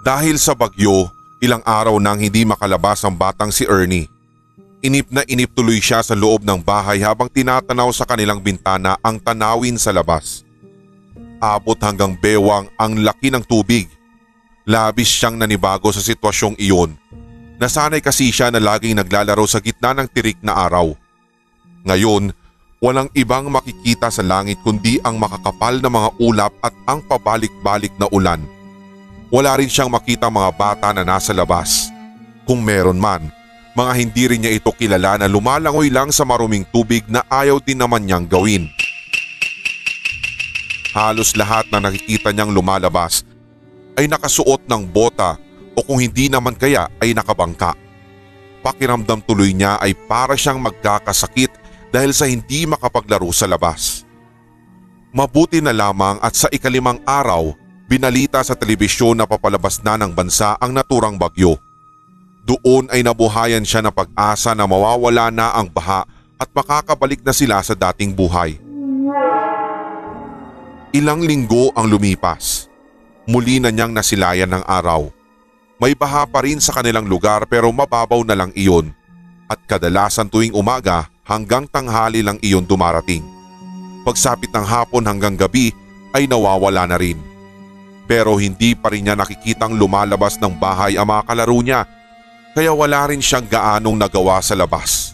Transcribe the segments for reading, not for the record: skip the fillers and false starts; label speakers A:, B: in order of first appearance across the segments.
A: Dahil sa bagyo, ilang araw nang hindi makalabas ang batang si Ernie. Inip na inip tuloy siya sa loob ng bahay habang tinatanaw sa kanilang bintana ang tanawin sa labas. Abot hanggang bewang ang laki ng tubig. Labis siyang nanibago sa sitwasyong iyon. Nasanay kasi siya na laging naglalaro sa gitna ng tirik na araw. Ngayon, walang ibang makikita sa langit kundi ang makakapal na mga ulap at ang pabalik-balik na ulan. Wala rin siyang makita mga bata na nasa labas. Kung meron man, mga hindi rin niya ito kilala na lumalangoy lang sa maruming tubig na ayaw din naman niyang gawin. Halos lahat na nakikita niyang lumalabas ay nakasuot ng bota o kung hindi naman kaya ay nakabangka. Pakiramdam tuloy niya ay para siyang magkakasakit dahil sa hindi makapaglaro sa labas. Mabuti na lamang at sa ikalimang araw, binalita sa telebisyon na papalabas na ng bansa ang naturang bagyo. Doon ay nabuhayan siya ng pag-asa na mawawala na ang baha at makakabalik na sila sa dating buhay. Ilang linggo ang lumipas. Muli na niyang nasilayan ng araw. May baha pa rin sa kanilang lugar pero mababaw na lang iyon. At kadalasan tuwing umaga hanggang tanghali lang iyon dumarating. Pagsapit ng hapon hanggang gabi ay nawawala na rin. Pero hindi pa rin niya nakikitang lumalabas ng bahay ang mga kalaro niya, kaya wala rin siyang gaanong nagawa sa labas.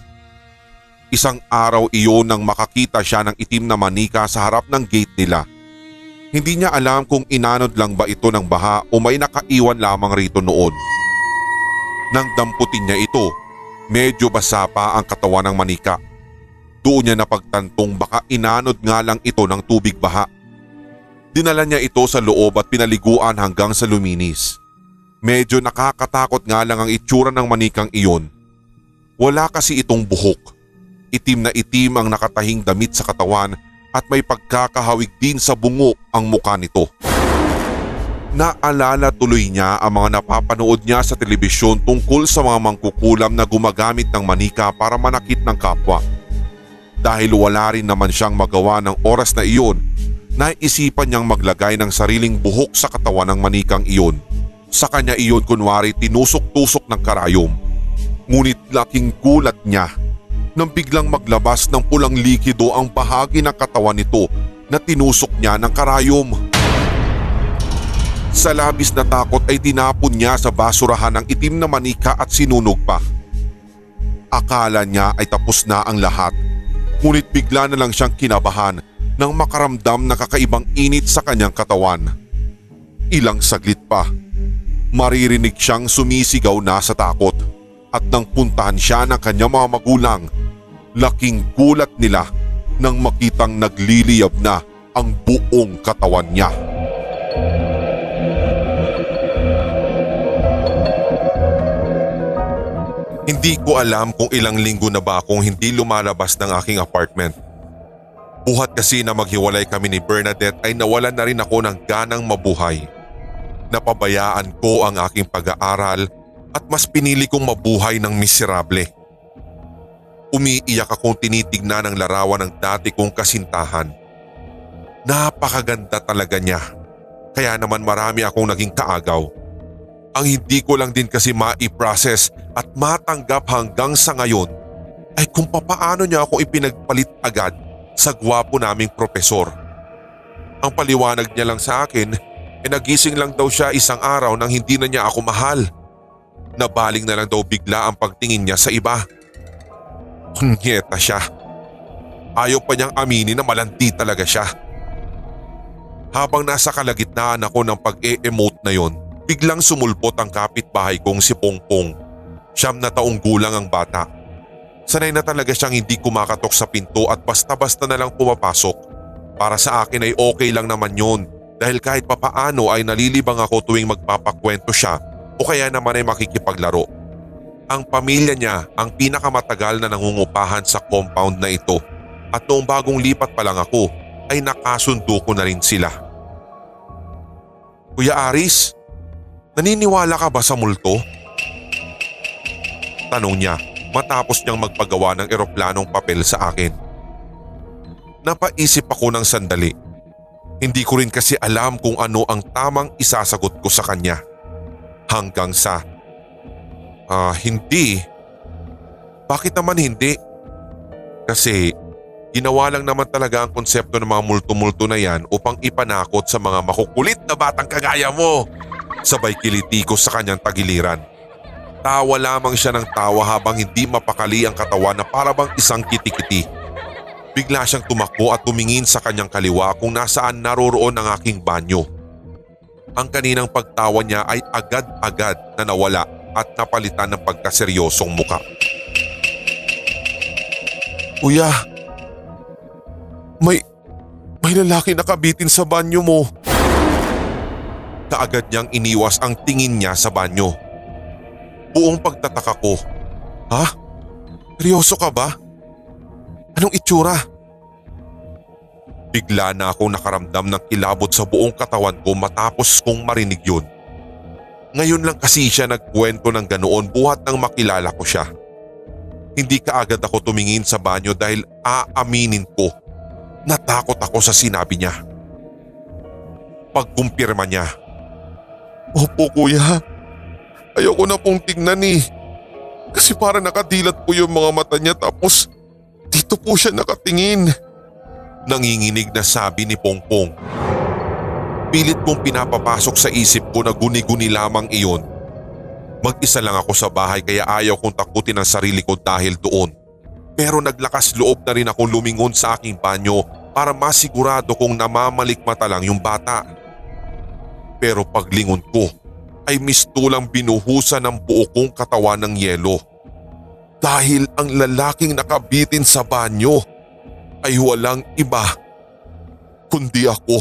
A: Isang araw iyon nang makakita siya ng itim na manika sa harap ng gate nila. Hindi niya alam kung inanod lang ba ito ng baha o may nakaiwan lamang rito noon. Nang damputin niya ito, medyo basa pa ang katawan ng manika. Doon niya napagtantong baka inanod nga lang ito ng tubig baha. Dinala niya ito sa loob at pinaliguan hanggang sa luminis. Medyo nakakatakot nga lang ang itsura ng manikang iyon. Wala kasi itong buhok. Itim na itim ang nakatahing damit sa katawan at may pagkakahawig din sa bungo ang mukha nito. Naalala tuloy niya ang mga napapanood niya sa telebisyon tungkol sa mga mangkukulam na gumagamit ng manika para manakit ng kapwa. Dahil wala rin naman siyang magawa ng oras na iyon, naisipan niyang maglagay ng sariling buhok sa katawan ng manikang iyon. Sa kanya iyon kunwari tinusok-tusok ng karayom. Ngunit laking gulat niya nang biglang maglabas ng pulang likido ang bahagi ng katawan nito na tinusok niya ng karayom. Sa labis na takot ay tinapon niya sa basurahan ang itim na manika at sinunog pa. Akala niya ay tapos na ang lahat. Ngunit bigla na lang siyang kinabahan nang makaramdam ng kakaibang init sa kanyang katawan. Ilang saglit pa, maririnig siyang sumisigaw na sa takot at nang puntahan siya ng kanyang mga magulang, laking gulat nila nang makitang nagliliyab na ang buong katawan niya. Hindi ko alam kung ilang linggo na ba akong hindi lumalabas ng aking apartment. Buhat kasi na maghiwalay kami ni Bernadette ay nawalan na rin ako ng ganang mabuhay. Napabayaan ko ang aking pag-aaral at mas pinili kong mabuhay ng miserable. Umiiyak akong tinitignan ang larawan ng dati kong kasintahan. Napakaganda talaga niya, kaya naman marami akong naging kaagaw. Ang hindi ko lang din kasi ma-i-process at matanggap hanggang sa ngayon ay kung papaano niya ako ipinagpalit agad sa gwapo naming propesor. Ang paliwanag niya lang sa akin ay nagising lang daw siya isang araw nang hindi na niya ako mahal. Nabaling na lang daw bigla ang pagtingin niya sa iba. Kunyeta siya. Ayaw pa niyang aminin na malandi talaga siya. Habang nasa kalagitnaan ako ng pag-e-emote na yon, biglang sumulpot ang kapitbahay kong si Pongpong. 9 na taong gulang ang bata. Sanay na talaga siyang hindi kumakatok sa pinto at basta-basta na lang pumapasok. Para sa akin ay okay lang naman yon dahil kahit papaano ay nalilibang ako tuwing magpapakwento siya o kaya naman ay makikipaglaro. Ang pamilya niya ang pinakamatagal na nangungupahan sa compound na ito at noong bagong lipat pa lang ako ay nakasundo ko na rin sila. Kuya Aris, naniniwala ka ba sa multo? Tanong niya matapos niyang magpagawa ng eroplanong papel sa akin. Napaisip ako ng sandali. Hindi ko rin kasi alam kung ano ang tamang isasagot ko sa kanya. Hanggang sa, hindi. Bakit naman hindi? Kasi ginawa lang naman talaga ang konsepto ng mga multo-multo na yan upang ipanakot sa mga makukulit na batang kagaya mo. Sabay kiliti ko sa kanyang tagiliran. Tawa lamang siya ng tawa habang hindi mapakali ang katawan na para bang isang kitikiti. Bigla siyang tumakbo at tumingin sa kanyang kaliwa kung nasaan naroroon ang aking banyo. Ang kaninang pagtawa niya ay agad-agad na nawala at napalitan ng pagkaseryosong muka. Kuya, may lalaki nakabitin sa banyo mo. Kaagad niyang iniwas ang tingin niya sa banyo. Buong pagtataka ko. Ha? Seryoso ka ba? Anong itsura? Bigla na akong nakaramdam ng kilabot sa buong katawan ko matapos kong marinig yun. Ngayon lang kasi siya nagkwento ng ganoon buhat nang makilala ko siya. Hindi kaagad ako tumingin sa banyo dahil aaminin ko, natakot ako sa sinabi niya. Pagkumpirma niya. Opo kuya, ayoko na pong tignan eh. Kasi para nakadilat po yung mga mata niya tapos dito po siya nakatingin. Nanginginig na sabi ni Pongpong. Pilit kong pinapapasok sa isip ko na guni-guni lamang iyon. Mag-isa lang ako sa bahay kaya ayaw kong takutin ang sarili ko dahil doon. Pero naglakas loob na rin akong lumingon sa aking banyo para masigurado kong namamalikmata lang yung bata. Pero paglingon ko ay mistulang binuhusan ng buo kong katawan ng yelo. Dahil ang lalaking nakabitin sa banyo ay walang iba kundi ako.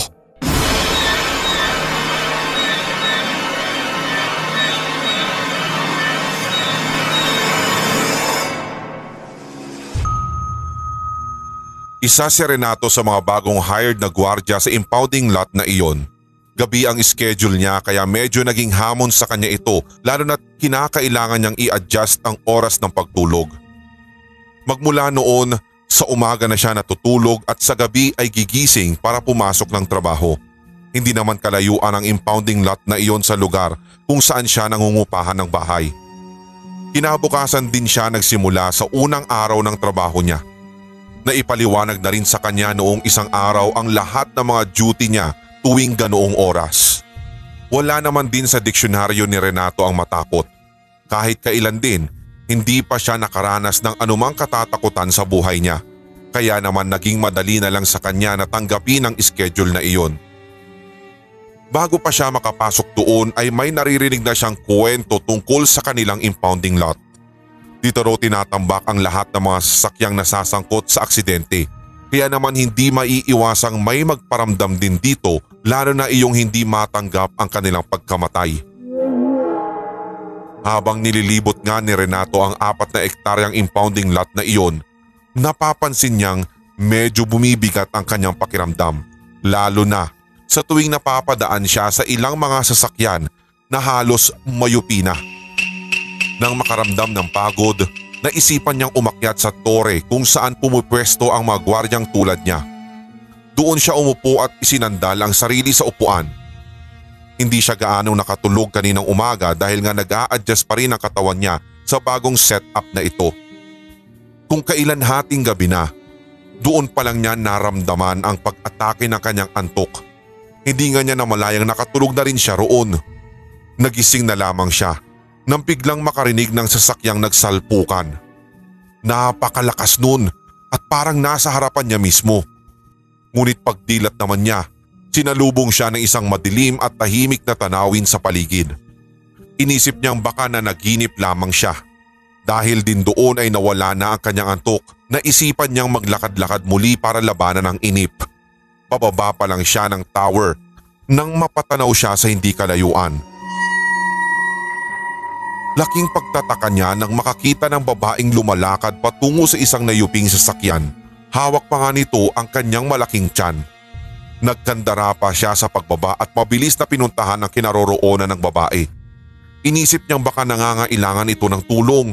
A: Isa si Renato sa mga bagong hired na gwardiya sa impounding lot na iyon. Gabi ang schedule niya kaya medyo naging hamon sa kanya ito lalo na't kinakailangan niyang i-adjust ang oras ng pagtulog. Magmula noon, sa umaga na siya natutulog at sa gabi ay gigising para pumasok ng trabaho. Hindi naman kalayuan ang impounding lot na iyon sa lugar kung saan siya nangungupahan ng bahay. Kinabukasan din siya nagsimula sa unang araw ng trabaho niya. Naipaliwanag na rin sa kanya noong isang araw ang lahat ng mga duty niya tuwing ganoong oras. Wala naman din sa diksyonaryo ni Renato ang matakot. Kahit kailan din, hindi pa siya nakaranas ng anumang katatakutan sa buhay niya. Kaya naman naging madali na lang sa kanya na tanggapin ang schedule na iyon. Bago pa siya makapasok doon ay may naririnig na siyang kwento tungkol sa kanilang impounding lot. Dito raw tinatambak ang lahat ng mga sasakyang nasasangkot sa aksidente. Kaya naman hindi maiiwasang may magparamdam din dito lalo na iyong hindi matanggap ang kanilang pagkamatay. Habang nililibot nga ni Renato ang 4 na ektaryang impounding lot na iyon, napapansin niyang medyo bumibigat ang kanyang pakiramdam. Lalo na sa tuwing napapadaan siya sa ilang mga sasakyan na halos mayupi na. Nang makaramdam ng pagod, naisipan niyang umakyat sa tore kung saan pumupwesto ang mga gwardyang tulad niya. Doon siya umupo at isinandal ang sarili sa upuan. Hindi siya gaanong nakatulog kaninang umaga dahil nga nag-a-adjust pa rin ang katawan niya sa bagong setup na ito. Kung kailan hating gabi na, doon pa lang niya naramdaman ang pag-atake ng kanyang antok. Hindi nga niya namalayang nakatulog na rin siya roon. Nagising na lamang siya nang biglang makarinig ng sasakyang nagsalpukan. Napakalakas nun at parang nasa harapan niya mismo. Ngunit pagdilat naman niya, sinalubong siya ng isang madilim at tahimik na tanawin sa paligid. Inisip niyang baka na naginip lamang siya. Dahil din doon ay nawala na ang kanyang antok, naisipan niyang maglakad-lakad muli para labanan ang inip. Pababa pa lang siya ng tower nang mapatanaw siya sa hindi kalayuan. Laking pagtataka niya nang makakita ng babaeng lumalakad patungo sa isang nayuping sasakyan. Hawak pa nga nito ang kanyang malaking tiyan. Nagkandara pa siya sa pagbaba at mabilis na pinuntahan ang kinaroroonan ng babae. Inisip niyang baka nangangailangan ito ng tulong.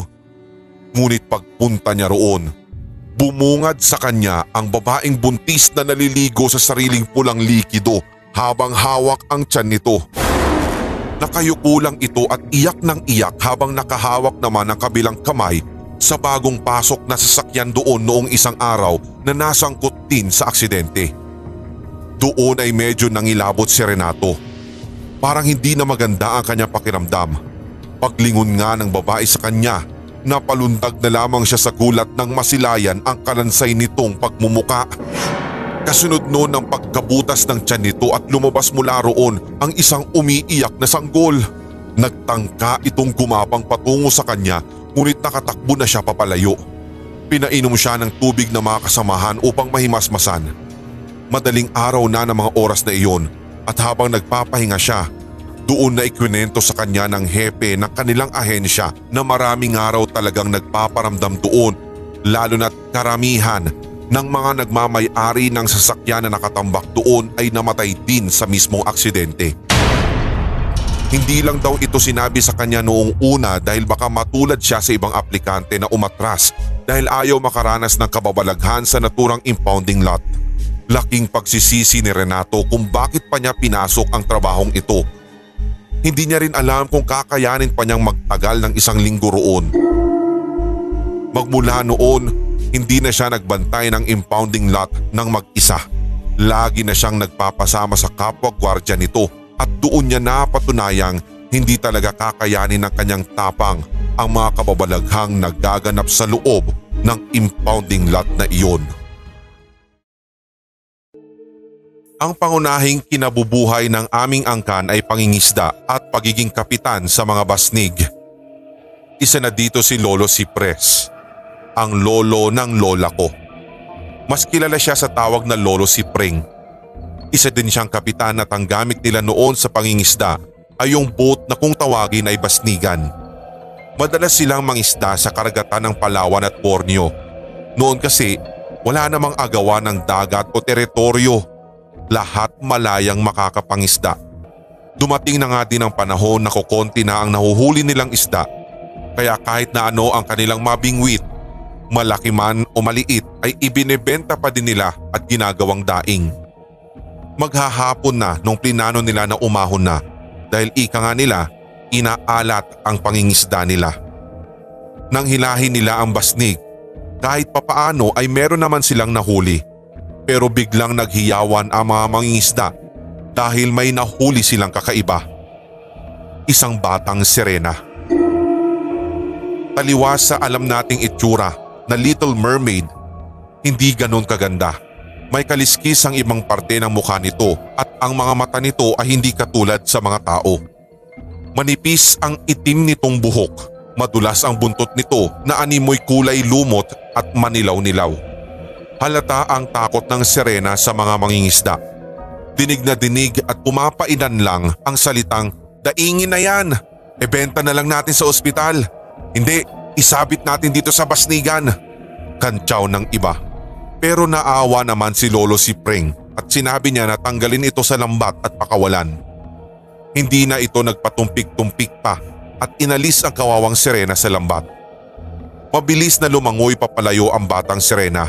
A: Ngunit pagpunta niya roon, bumungad sa kanya ang babaeng buntis na naliligo sa sariling pulang likido habang hawak ang tiyan nito. Nakayuko lang ito at iyak ng iyak habang nakahawak naman ang kabilang kamay sa bagong pasok na sasakyan doon noong isang araw na nasangkot din sa aksidente. Doon ay medyo nangilabot si Renato. Parang hindi na maganda ang kanyang pakiramdam. Paglingon nga ng babae sa kanya, napalundag na lamang siya sa gulat nang masilayan ang kalansay nitong pagmumuka. Kasunod noon ng pagkabutas ng tiyan nito at lumabas mula roon ang isang umiiyak na sanggol. Nagtangka itong gumapang patungo sa kanya ngunit nakatakbo na siya papalayo. Pinainom siya ng tubig na mga kasamahan upang mahimasmasan. Madaling araw na ng mga oras na iyon at habang nagpapahinga siya, doon na ikwinento sa kanya ng hepe ng kanilang ahensya na maraming araw talagang nagpaparamdam doon, lalo na't karamihan ng mga nagmamay-ari ng sasakyan na nakatambak doon ay namatay din sa mismong aksidente. Hindi lang daw ito sinabi sa kanya noong una dahil baka matulad siya sa ibang aplikante na umatras dahil ayaw makaranas ng kababalaghan sa naturang impounding lot. Laking pagsisisi ni Renato kung bakit pa niya pinasok ang trabahong ito. Hindi niya rin alam kung kakayanin pa niyang magtagal ng isang linggo roon. Magmula noon, hindi na siya nagbantay ng impounding lot ng mag-isa. Lagi na siyang nagpapasama sa kapwa gwardiya nito at doon niya napatunayang hindi talaga kakayanin ng kanyang tapang ang mga kababalaghang nagaganap sa loob ng impounding lot na iyon. Ang pangunahing kinabubuhay ng aming angkan ay pangingisda at pagiging kapitan sa mga basnig. Isa na dito si Lolo Sipres, ang lolo ng lola ko. Mas kilala siya sa tawag na Lolo Sipring. Isa din siyang kapitan at ang gamit nila noon sa pangingisda ay yung boat na kung tawagin ay basnigan. Madalas silang mangisda sa karagatan ng Palawan at Borneo. Noon kasi wala namang agawan ng dagat o teritoryo. Lahat malayang makakapangisda. Dumating na nga din ang panahon na kukonti na ang nahuhuli nilang isda, kaya kahit na ano ang kanilang mabingwit, malaki man o maliit ay ibinebenta pa din nila at ginagawang daing. Maghahapon na nung plinano nila na umahon na dahil ika nga nila inaalat ang pangingisda nila. Nang hilahin nila ang basnig, kahit papaano ay meron naman silang nahuli. Pero biglang naghiyawan ang mga mangingisda dahil may nahuli silang kakaiba. Isang batang sirena. Taliwas sa alam nating itsura na Little Mermaid, hindi ganon kaganda. May kaliskis ang ibang parte ng mukha nito at ang mga mata nito ay hindi katulad sa mga tao. Manipis ang itim nitong buhok, madulas ang buntot nito na animoy kulay lumot at manilaw-nilaw. Halata ang takot ng sirena sa mga mangingisda. Dinig na dinig at pumapainan lang ang salitang, "Daingin na yan! Ibenta na lang natin sa ospital! Hindi, isabit natin dito sa basnigan!" Kantsaw ng iba. Pero naawa naman si Lolo Sipring at sinabi niya na tanggalin ito sa lambat at pakawalan. Hindi na ito nagpatumpik-tumpik pa at inalis ang kawawang sirena sa lambat. Mabilis na lumangoy papalayo ang batang sirena.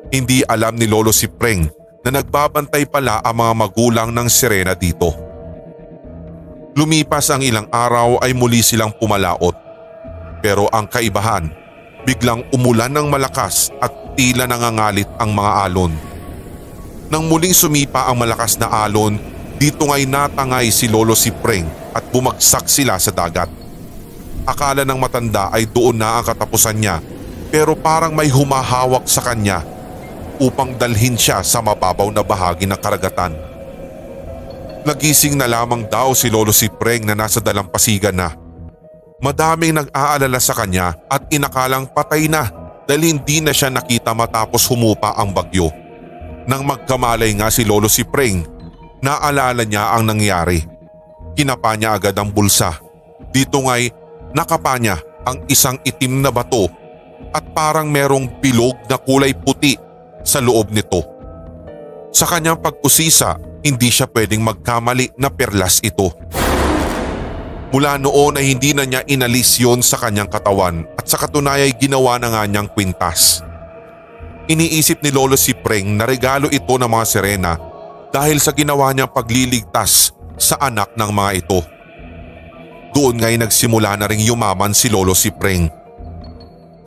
A: Hindi alam ni Lolo Sipring na nagbabantay pala ang mga magulang ng sirena dito. Lumipas ang ilang araw ay muli silang pumalaot. Pero ang kaibahan, biglang umulan ng malakas at tila nangangalit ang mga alon. Nang muling sumipa ang malakas na alon, dito nga'y natangay si Lolo Sipring at bumagsak sila sa dagat. Akala ng matanda ay doon na ang katapusan niya, pero parang may humahawak sa kanya upang dalhin siya sa mababaw na bahagi ng karagatan. Nagising na lamang daw si Lolo Sipring na nasa dalampasigan na. Madaming nag-aalala sa kanya at inakalang patay na dahil hindi na siya nakita matapos humupa ang bagyo. Nang magkamalay nga si Lolo Sipring, naalala niya ang nangyari. Kinapa niya agad ang bulsa. Dito nga'y nakapa niya ang isang itim na bato at parang merong bilog na kulay puti sa loob nito. Sa kanyang pag-usisa, hindi siya pwedeng magkamali na perlas ito. Mula noon ay hindi na niya inalis yon sa kanyang katawan at sa katunayan ay ginawa na nga niyang kwintas. Iniisip ni Lolo Sipring na regalo ito ng mga sirena dahil sa ginawa niyang pagliligtas sa anak ng mga ito. Doon nga'y nagsimula na ring yumaman si Lolo Sipreng.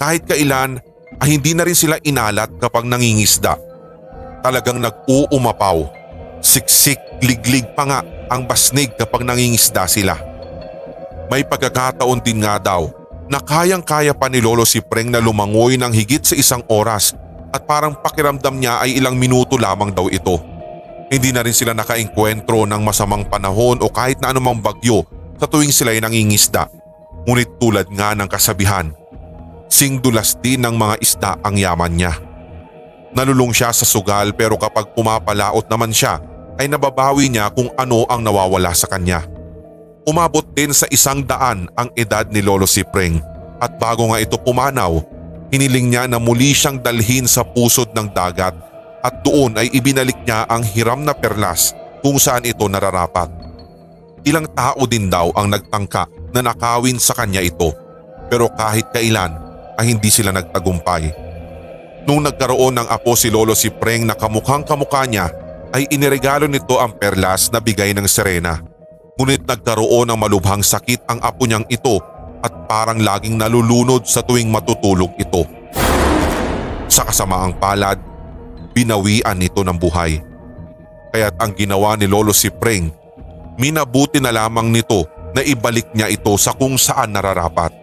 A: Kahit kailan ay hindi na rin sila inalat kapag nangingisda. Talagang nag-uumapaw. Siksik, liglig pa nga ang basnig kapag nangingisda sila. May pagkakataon din nga daw na kayang-kaya pa ni Lolo Sipreng na lumangoy ng higit sa 1 oras at parang pakiramdam niya ay ilang minuto lamang daw ito. Hindi na rin sila nakaengkwentro ng masamang panahon o kahit na anumang bagyo sa tuwing sila'y nangingisda. Ngunit tulad nga ng kasabihan, singdulas din ng mga isda ang yaman niya. Nalulung siya sa sugal pero kapag pumapalaot naman siya ay nababawi niya kung ano ang nawawala sa kanya. Umabot din sa 100 ang edad ni Lolo Sipreng at bago nga ito pumanaw, hiniling niya na muli siyang dalhin sa pusod ng dagat at doon ay ibinalik niya ang hiram na perlas kung saan ito nararapat. Ilang tao din daw ang nagtangka na nakawin sa kanya ito pero kahit kailan ay hindi sila nagtagumpay. Nung nagkaroon ng apo si Lolo Sipreng na kamukhang kamukha niya ay iniregalo nito ang perlas na bigay ng Serena. Ngunit nagkaroon ng malubhang sakit ang apo niyang ito at parang laging nalulunod sa tuwing matutulog ito. Sa kasamaang palad, binawian nito ng buhay. Kaya't ang ginawa ni Lolo Sipreng, minabuti na lamang nito na ibalik niya ito sa kung saan nararapat.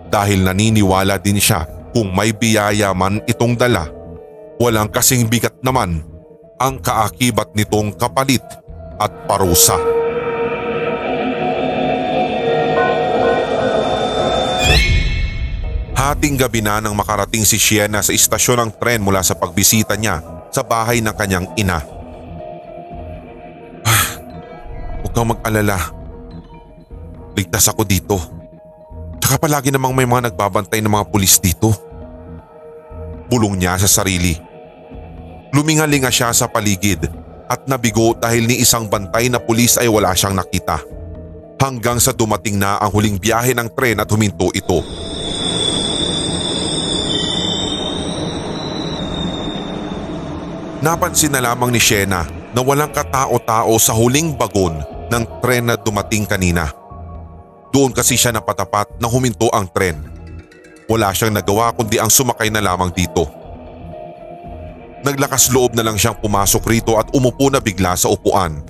A: Dahil naniniwala din siya kung may biyaya man itong dala, walang kasing bigat naman ang kaakibat nitong kapalit at parusa. Hating gabi na nang makarating si Sienna sa istasyon ng tren mula sa pagbisita niya sa bahay ng kanyang ina. Huwag kang mag-alala. Ligtas ako dito. Tsaka palagi namang may mga nagbabantay ng mga pulis dito. Bulong niya sa sarili. Lumingalinga siya sa paligid at nabigo dahil ni isang bantay na pulis ay wala siyang nakita. Hanggang sa dumating na ang huling biyahe ng tren at huminto ito. Napansin na lamang ni Sienna na walang katao-tao sa huling bagon ng tren na dumating kanina. Doon kasi siya napatapat na huminto ang tren. Wala siyang nagawa kundi ang sumakay na lamang dito. Naglakas loob na lang siyang pumasok rito at umupo na bigla sa upuan.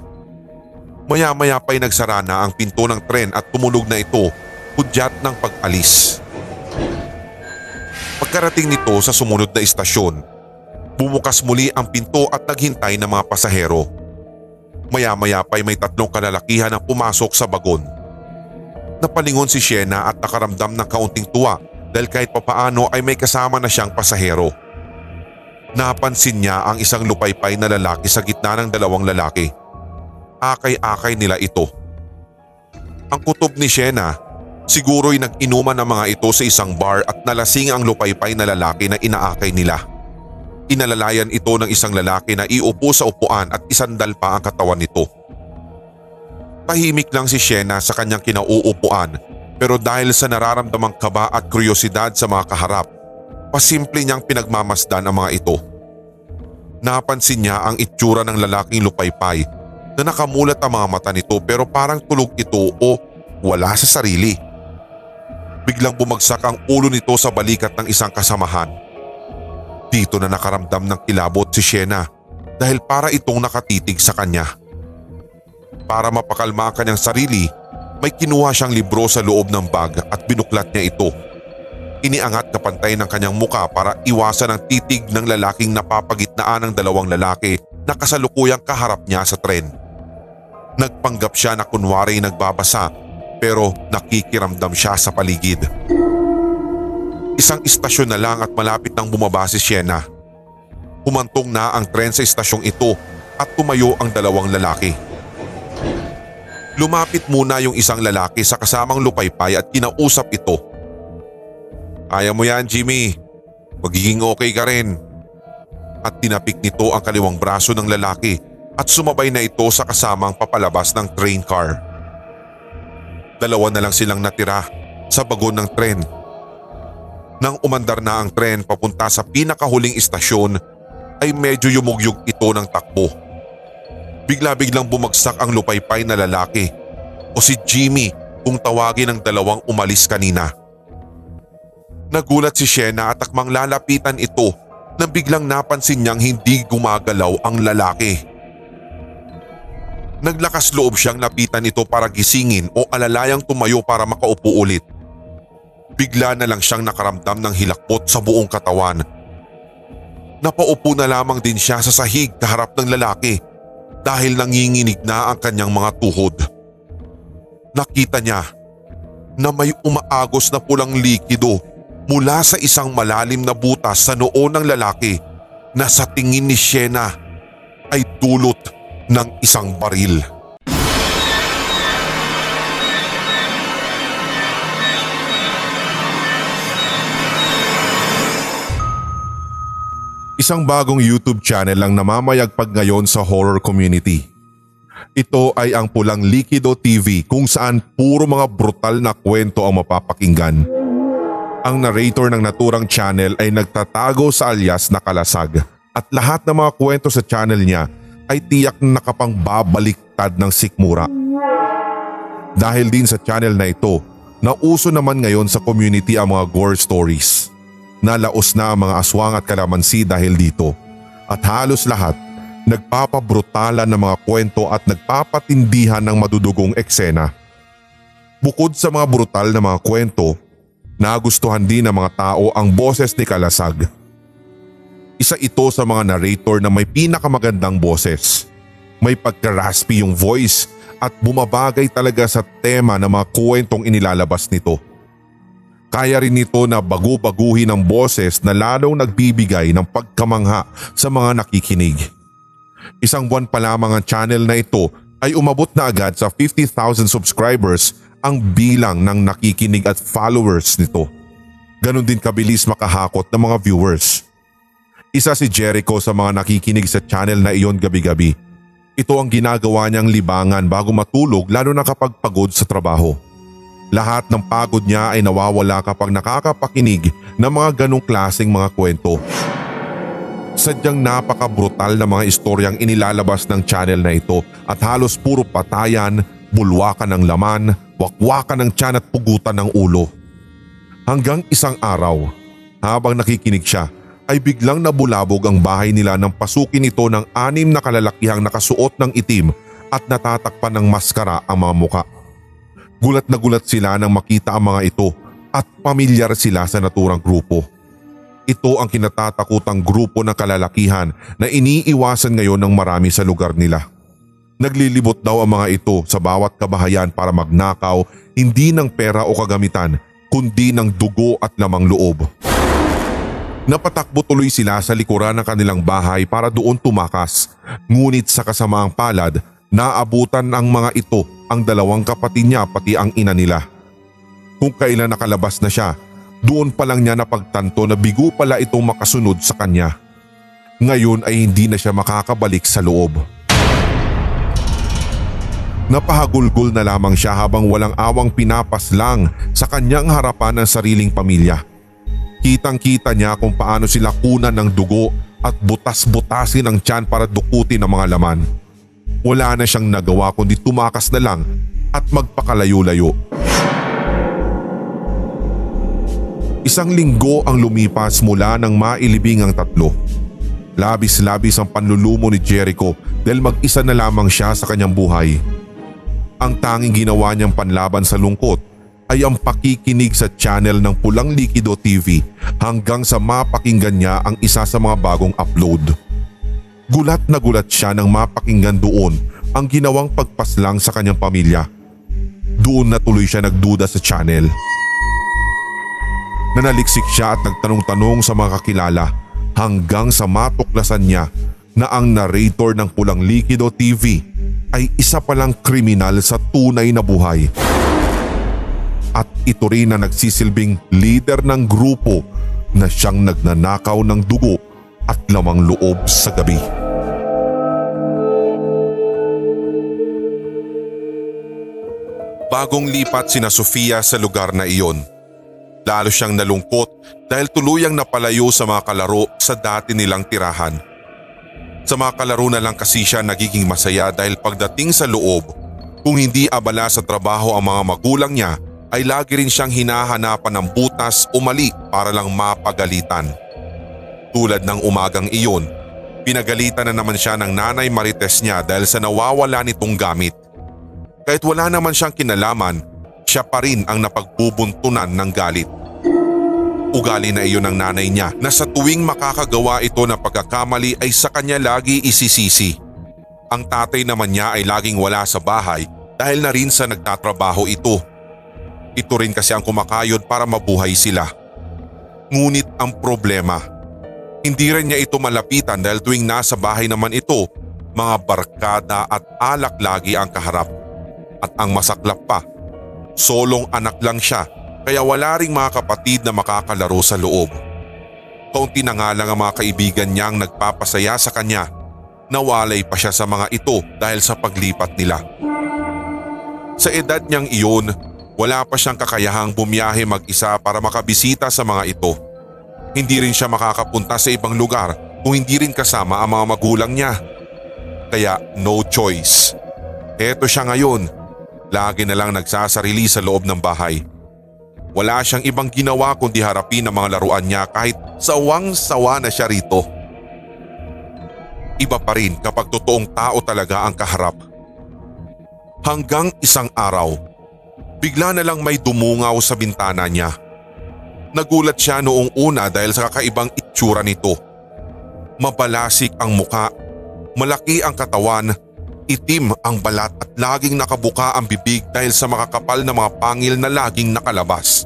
A: Maya-maya pa'y nagsara na ang pinto ng tren at tumunog na ito, hudyat ng pag-alis. Pagkarating nito sa sumunod na istasyon, bumukas muli ang pinto at naghintay ng mga pasahero. Maya-maya pa'y may 3 kalalakihan ang pumasok sa bagon. Napalingon si Sienna at nakaramdam ng kaunting tuwa dahil kahit papaano ay may kasama na siyang pasahero. Napansin niya ang isang lupaypay na lalaki sa gitna ng 2 lalaki. Akay-akay nila ito. Ang kutob ni Sienna, siguro'y nag-inuman ng mga ito sa isang bar at nalasing ang lupaypay na lalaki na inaakay nila. Inalalayan ito ng isang lalaki na iupo sa upuan at isandal pa ang katawan nito. Tahimik lang si Sienna sa kanyang kinauupuan pero dahil sa nararamdamang kaba at kuryosidad sa mga kaharap, pasimple niyang pinagmamasdan ang mga ito. Napansin niya ang itsura ng lalaking lupaypay na nakamulat ang mga mata nito pero parang tulog ito o wala sa sarili. Biglang bumagsak ang ulo nito sa balikat ng isang kasamahan. Dito na nakaramdam ng kilabot si Sienna dahil para itong nakatitig sa kanya. Para mapakalma ang kanyang sarili, may kinuha siyang libro sa loob ng bag at binuklat niya ito. Iniangat kapantay ng kanyang muka para iwasan ang titig ng lalaking napapagitnaan ng 2 lalaki na kasalukuyang kaharap niya sa tren. Nagpanggap siya na kunwari nagbabasa pero nakikiramdam siya sa paligid. Isang istasyon na lang at malapit nang bumaba si Sienna. Humantong na ang tren sa istasyong ito at tumayo ang 2 lalaki. Lumapit muna yung isang lalaki sa kasamang lupaypay at kinausap ito. "Kaya mo yan, Jimmy. Magiging okay ka rin." At tinapik nito ang kaliwang braso ng lalaki at sumabay na ito sa kasamang papalabas ng train car. 2 na lang silang natira sa bagon ng tren. Nang umandar na ang tren papunta sa pinakahuling istasyon ay medyo yumugyug ito ng takbo. Bigla-biglang bumagsak ang lupaypay na lalaki o si Jimmy kung tawagin ang dalawang umalis kanina. Nagulat si Shena at akmang lalapitan ito nang biglang napansin niyang hindi gumagalaw ang lalaki. Naglakas loob siyang lapitan ito para gisingin o alalayang tumayo para makaupo ulit. Bigla na lang siyang nakaramdam ng hilakbot sa buong katawan. Napaupo na lamang din siya sa sahig kaharap ng lalaki dahil nanginginig na ang kanyang mga tuhod. Nakita niya na may umaagos na pulang likido mula sa isang malalim na butas sa noo ng lalaki na sa tingin ni Shena ay dulot ng isang baril. Isang bagong YouTube channel ang namamayagpag ngayon sa horror community. Ito ay ang Pulang Likido TV kung saan puro mga brutal na kwento ang mapapakinggan. Ang narrator ng naturang channel ay nagtatago sa alias na Kalasag at lahat ng mga kwento sa channel niya ay tiyak na nakapangbabaliktad ng sikmura. Dahil din sa channel na ito, nauso naman ngayon sa community ang mga gore stories. Nalaos na ang mga aswang at kalamansi dahil dito at halos lahat nagpapabrutalan ng mga kwento at nagpapatindihan ng madudugong eksena. Bukod sa mga brutal na mga kwento, nagustuhan din ng mga tao ang boses ni Kalasag. Isa ito sa mga narrator na may pinakamagandang boses. May pagka-raspy yung voice at bumabagay talaga sa tema ng mga kwentong inilalabas nito. Kaya rin nito na bagu-baguhin ang boses na lalong nagbibigay ng pagkamangha sa mga nakikinig. Isang buwan pa lamang ang channel na ito ay umabot na agad sa 50,000 subscribers ang bilang ng nakikinig at followers nito. Ganon din kabilis makahakot ng mga viewers. Isa si Jericho sa mga nakikinig sa channel na iyon gabi-gabi. Ito ang ginagawa niyang libangan bago matulog lalo na kapag pagod sa trabaho. Lahat ng pagod niya ay nawawala kapag nakakapakinig ng mga ganong klaseng mga kwento. Sadyang napaka-brutal na mga istoryang inilalabas ng channel na ito at halos puro patayan, bulwakan ng laman, wakwakan ng tiyan at pugutan ng ulo. Hanggang isang araw, habang nakikinig siya, ay biglang nabulabog ang bahay nila nang pasukin ito ng 6 na kalalakihang nakasuot ng itim at natatakpan ng maskara ang mga muka. Gulat na gulat sila nang makita ang mga ito at pamilyar sila sa naturang grupo. Ito ang kinatatakutang grupo ng kalalakihan na iniiwasan ngayon ng marami sa lugar nila. Naglilibot daw ang mga ito sa bawat kabahayan para magnakaw hindi ng pera o kagamitan kundi ng dugo at lamang loob. Napatakbo tuloy sila sa likuran ng kanilang bahay para doon tumakas. Ngunit sa kasamaang palad, naabutan ang mga ito ang 2 kapatid niya pati ang ina nila. Kung kailan nakalabas na siya, doon pa lang niya napagtanto na bigo pala itong makasunod sa kanya. Ngayon ay hindi na siya makakabalik sa loob. Napahagulgol na lamang siya habang walang awang pinapaslang sa kanyang harapan ng sariling pamilya. Kitang-kita niya kung paano sila kunan ng dugo at butas-butasin ang tiyan para dukutin ang mga laman. Wala na siyang nagawa kundi tumakas na lang at magpakalayo-layo. Isang linggo ang lumipas mula nang mailibing ang tatlo. Labis-labis ang panlulumo ni Jericho dahil mag-isa na lamang siya sa kanyang buhay. Ang tanging ginawa niyang panlaban sa lungkot ay ang pakikinig sa channel ng Pulang Likido TV hanggang sa mapakinggan niya ang isa sa mga bagong upload. Gulat na gulat siya nang mapakinggan doon ang ginawang pagpaslang sa kanyang pamilya. Doon na tuloy siya nagduda sa channel. Nanaliksik siya at nagtanong-tanong sa mga kakilala hanggang sa matuklasan niya na ang narrator ng Pulang Likido TV ay isa palang kriminal sa tunay na buhay. At ito rin na nagsisilbing leader ng grupo na siyang nagnanakaw ng dugo at lamang loob sa gabi. Bagong lipat sina Sofia sa lugar na iyon. Lalo siyang nalungkot dahil tuluyang napalayo sa mga kalaro sa dati nilang tirahan. Sa mga kalaro na lang kasi siya nagiging masaya dahil pagdating sa loob, Kung hindi abala sa trabaho ang mga magulang niya, ay lagi rin siyang hinahanapan ng butas o mali para lang mapagalitan. Tulad ng umagang iyon, pinagalitan na naman siya ng nanay Marites niya dahil sa nawawala nitong gamit. Kahit wala naman siyang kinalaman, siya pa rin ang napagbubuntunan ng galit. Ugali na iyon ng nanay niya na sa tuwing makakagawa ito ng pagkakamali ay sa kanya lagi isisisi. Ang tatay naman niya ay laging wala sa bahay dahil na rin sa nagtatrabaho ito. Ito rin kasi ang kumakayod para mabuhay sila. Ngunit ang problema, hindi rin niya ito malapitan dahil tuwing nasa bahay naman ito, mga barkada at alak lagi ang kaharap. At ang masaklap pa, solong anak lang siya kaya wala ring mga kapatid na makakalaro sa loob. Kaunti na nga lang ang mga kaibigan niyang nagpapasaya sa kanya. Nawalay pa siya sa mga ito dahil sa paglipat nila. Sa edad niyang iyon, wala pa siyang kakayahang bumiyahe mag-isa para makabisita sa mga ito. Hindi rin siya makakapunta sa ibang lugar kung hindi rin kasama ang mga magulang niya. Kaya no choice. Eto siya ngayon. Lagi na lang nagsasarili sa loob ng bahay. Wala siyang ibang ginawa kundi harapin ang mga laruan niya kahit sawang-sawa na siya rito. Iba pa rin kapag totoong tao talaga ang kaharap. Hanggang isang araw, bigla na lang may dumungaw sa bintana niya. Nagulat siya noong una dahil sa kakaibang itsura nito. Mabalasik ang muka, malaki ang katawan, itim ang balat at laging nakabuka ang bibig dahil sa makakapal na mga pangil na laging nakalabas.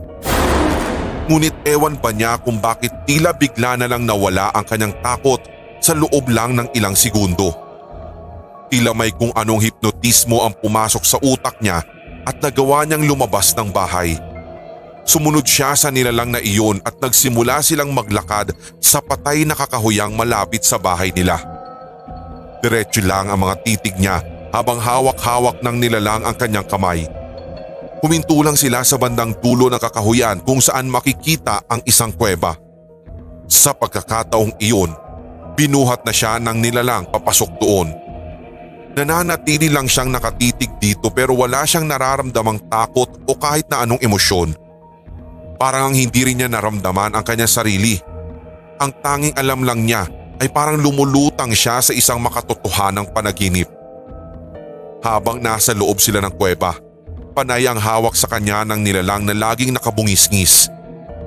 A: Ngunit ewan pa niya kung bakit tila bigla na lang nawala ang kanyang takot sa loob lang ng ilang segundo. Tila may kung anong hipnotismo ang pumasok sa utak niya at nagawa niyang lumabas ng bahay. Sumunod siya sa nilalang na iyon at nagsimula silang maglakad sa patay na kakahuyang malapit sa bahay nila. Diretso lang ang mga titig niya habang hawak-hawak ng nilalang ang kanyang kamay. Huminto lang sila sa bandang dulo ng kakahuyan kung saan makikita ang isang kuweba. Sa pagkakataong iyon, binuhat na siya ng nilalang papasok doon. Nananatili lang siyang nakatitig dito pero wala siyang nararamdamang takot o kahit na anong emosyon. Parang hindi rin niya naramdaman ang kanyang sarili. Ang tanging alam lang niya ay parang lumulutang siya sa isang makatotohanang panaginip. Habang nasa loob sila ng kuweba, panay ang hawak sa kanya ng nilalang na laging nakabungis-ngis.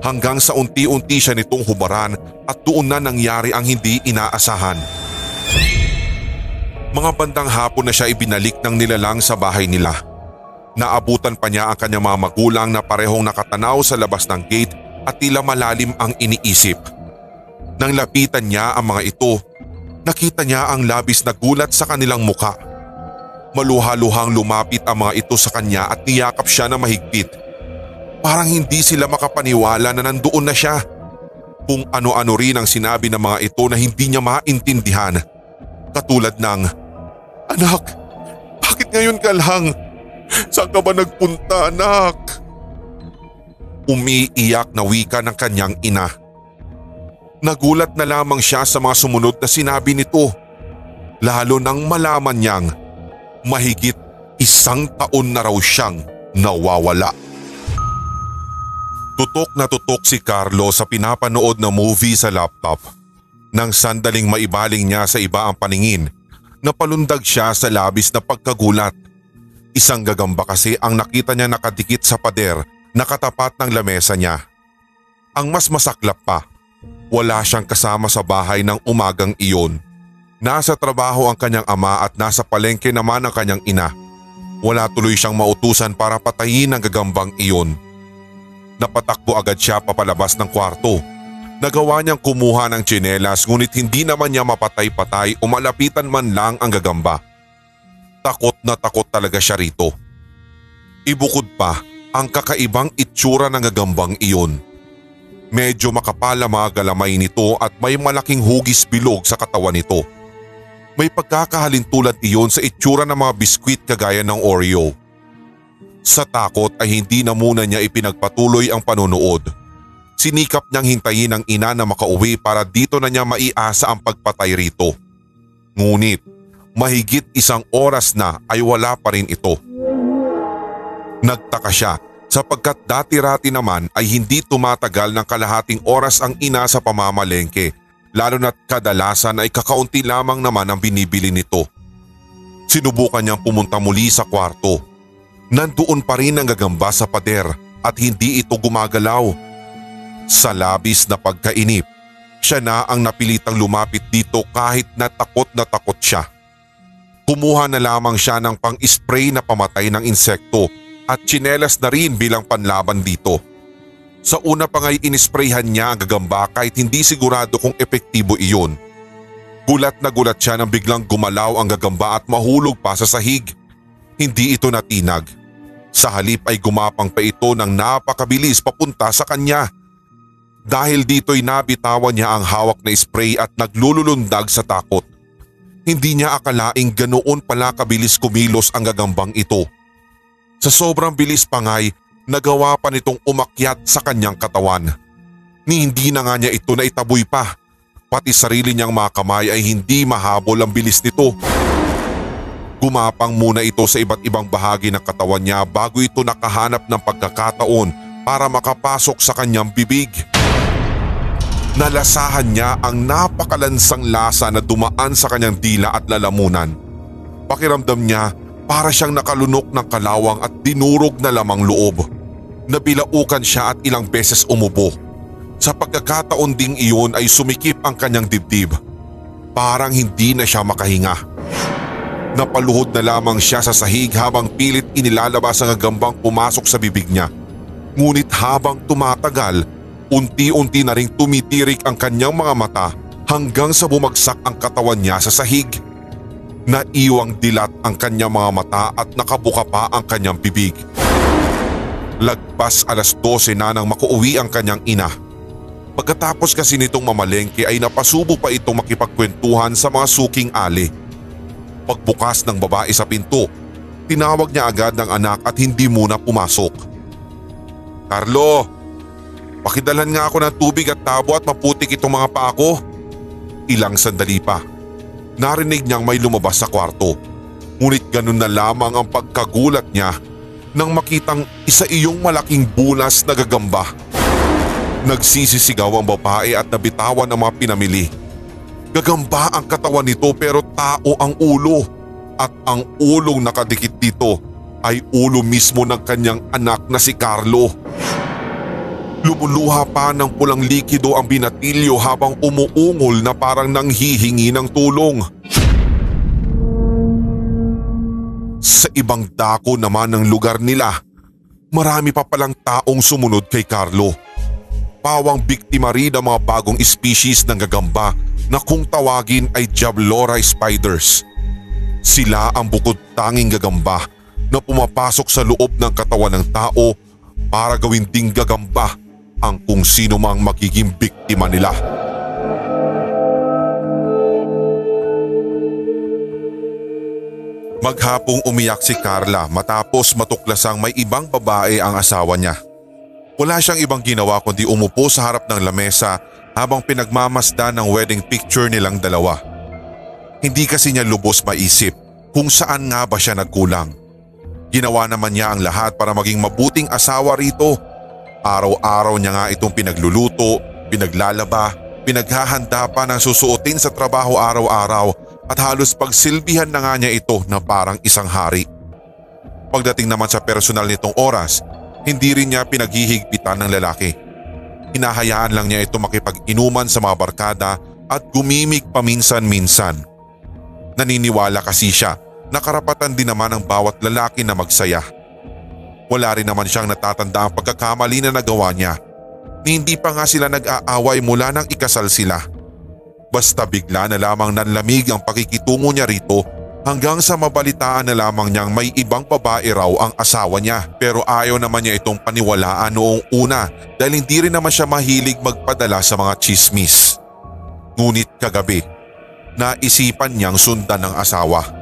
A: Hanggang sa unti-unti siya nitong hubaran at doon na nangyari ang hindi inaasahan. Mga bandang hapon na siya ibinalik ng nilalang sa bahay nila. Naabutan pa niya ang kanyang mga magulang na parehong nakatanaw sa labas ng gate at tila malalim ang iniisip. Nang lapitan niya ang mga ito, nakita niya ang labis na gulat sa kanilang muka. Maluha-luhang lumapit ang mga ito sa kanya at niyakap siya na mahigpit. Parang hindi sila makapaniwala na nandoon na siya. Kung ano-ano rin ang sinabi ng mga ito na hindi niya maintindihan. Katulad ng, "Anak, bakit ngayon ka lang? Saan ka ba nagpunta, anak?" Umiiyak na wika ng kanyang ina. Nagulat na lamang siya sa mga sumunod na sinabi nito. Lalo nang malaman niyang mahigit 1 taon na raw siyang nawawala. Tutok na tutok si Carlo sa pinapanood na movie sa laptop. Nang sandaling maibaling niya sa iba ang paningin, napalundag siya sa labis na pagkagulat. Isang gagamba kasi ang nakita niya nakadikit sa pader na katapat ng lamesa niya. Ang mas masaklap pa, wala siyang kasama sa bahay ng umagang iyon. Nasa trabaho ang kanyang ama at nasa palengke naman ang kanyang ina. Wala tuloy siyang mautusan para patayin ang gagambang iyon. Napatakbo agad siya papalabas ng kwarto. Nagawa niyang kumuha ng tsinelas ngunit hindi naman niya mapatay-patay o malapitan man lang ang gagamba. Takot na takot talaga siya rito. Ibukod pa ang kakaibang itsura ng gagambang iyon. Medyo makapal ang mga galamay nito at may malaking hugis bilog sa katawan nito. May pagkakahalintulad iyon sa itsura ng mga biskwit kagaya ng Oreo. Sa takot ay hindi na muna niya ipinagpatuloy ang panonood. Sinikap niyang hintayin ang ina na makauwi para dito na niya maiasa ang pagpatay rito. Ngunit mahigit 1 oras na ay wala pa rin ito. Nagtaka siya sapagkat dati-rati naman ay hindi tumatagal ng kalahating oras ang ina sa pamamalengke, lalo na't kadalasan ay kakaunti lamang naman ang binibili nito. Sinubukan niyang pumunta muli sa kwarto. Nandoon pa rin ang gagamba sa pader at hindi ito gumagalaw. Sa labis na pagkainip, siya na ang napilitang lumapit dito kahit na takot siya. Kumuha na lamang siya ng pang-spray na pamatay ng insekto at tsinelas na rin bilang panlaban dito. Sa una pa nga'y inisprayhan niya ang gagamba kahit hindi sigurado kung epektibo iyon. Gulat na gulat siya nang biglang gumalaw ang gagamba at mahulog pa sa sahig. Hindi ito natinag. Sa halip ay gumapang pa ito ng napakabilis papunta sa kanya. Dahil dito'y nabitawan niya ang hawak na spray at naglululundag sa takot. Hindi niya akalaing ganoon pala kabilis kumilos ang gagambang ito. Sa sobrang bilis pa nga'y nagawa pa nitong umakyat sa kanyang katawan. Ni hindi na nga niya ito naitaboy pa. Pati sarili niyang mga kamay ay hindi mahabol ang bilis nito. Gumapang muna ito sa iba't ibang bahagi ng katawan niya bago ito nakahanap ng pagkakataon para makapasok sa kanyang bibig. Nalasahan niya ang napakalansang lasa na dumaan sa kanyang dila at lalamunan. Pakiramdam niya para siyang nakalunok ng kalawang at dinurog na lamang loob. Nabilaukan siya at ilang beses umubo. Sa pagkakataon ding iyon ay sumikip ang kanyang dibdib. Parang hindi na siya makahinga. Napaluhod na lamang siya sa sahig habang pilit inilalabas ang gagambang pumasok sa bibig niya. Ngunit habang tumatagal, unti-unti na ring tumitirik ang kanyang mga mata hanggang sa bumagsak ang katawan niya sa sahig. Naiwang dilat ang kanyang mga mata at nakabuka pa ang kanyang bibig. Lagpas 12:00 na nang makauwi ang kanyang ina. Pagkatapos kasi nitong mamalengke ay napasubo pa itong makipagkwentuhan sa mga suking ali. Pagbukas ng babae sa pinto, tinawag niya agad ng anak at hindi muna pumasok. "Carlo, pakidalhan nga ako ng tubig at tabo at maputik itong mga paa ko." Ilang sandali pa, narinig niyang may lumabas sa kwarto. Ngunit ganun na lamang ang pagkagulat niya nang makitang isa iyong malaking bulas na gagamba. Nagsisisigaw ang babae at nabitawan ang mga pinamili. Gagamba ang katawan nito pero tao ang ulo at ang ulong nakadikit dito ay ulo mismo ng kanyang anak na si Carlo. Lumuluha pa ng pulang likido ang binatilyo habang umuungol na parang nanghihingi ng tulong. Sa ibang dako naman ng lugar nila, marami pa palang taong sumunod kay Carlo. Pawang biktima rin ang mga bagong species ng gagamba na kung tawagin ay Jablora spiders. Sila ang bukod tanging gagamba na pumapasok sa loob ng katawan ng tao para gawin ding gagamba ang kung sino mang magiging biktima nila. Maghapong umiyak si Carla matapos matuklasang may ibang babae ang asawa niya. Wala siyang ibang ginawa kundi umupo sa harap ng lamesa habang pinagmamasdan ng wedding picture nilang dalawa. Hindi kasi niya lubos maisip kung saan nga ba siya nagkulang. Ginawa naman niya ang lahat para maging mabuting asawa rito. Araw-araw niya nga itong pinagluluto, pinaglalaba, pinaghahanda pa ng susuotin sa trabaho araw-araw at halos pagsilbihan na nga niya ito na parang isang hari. Pagdating naman sa personal nitong oras, hindi rin niya pinaghihigpitan ng lalaki. Hinahayaan lang niya ito makipag-inuman sa mga barkada at gumimik paminsan-minsan. Naniniwala kasi siya na karapatan din naman ng bawat lalaki na magsaya. Wala rin naman siyang natatanda ang pagkakamali na nagawa niya. Hindi pa nga sila nag-aaway mula nang ikasal sila. Basta bigla na lamang nanlamig ang pakikitungo niya rito hanggang sa mabalitaan na lamang niyang may ibang babae raw ang asawa niya. Pero ayaw naman niya itong paniwalaan noong una dahil hindi rin naman siya mahilig magpadala sa mga chismis. Ngunit kagabi, naisipan niyang sundan ng asawa.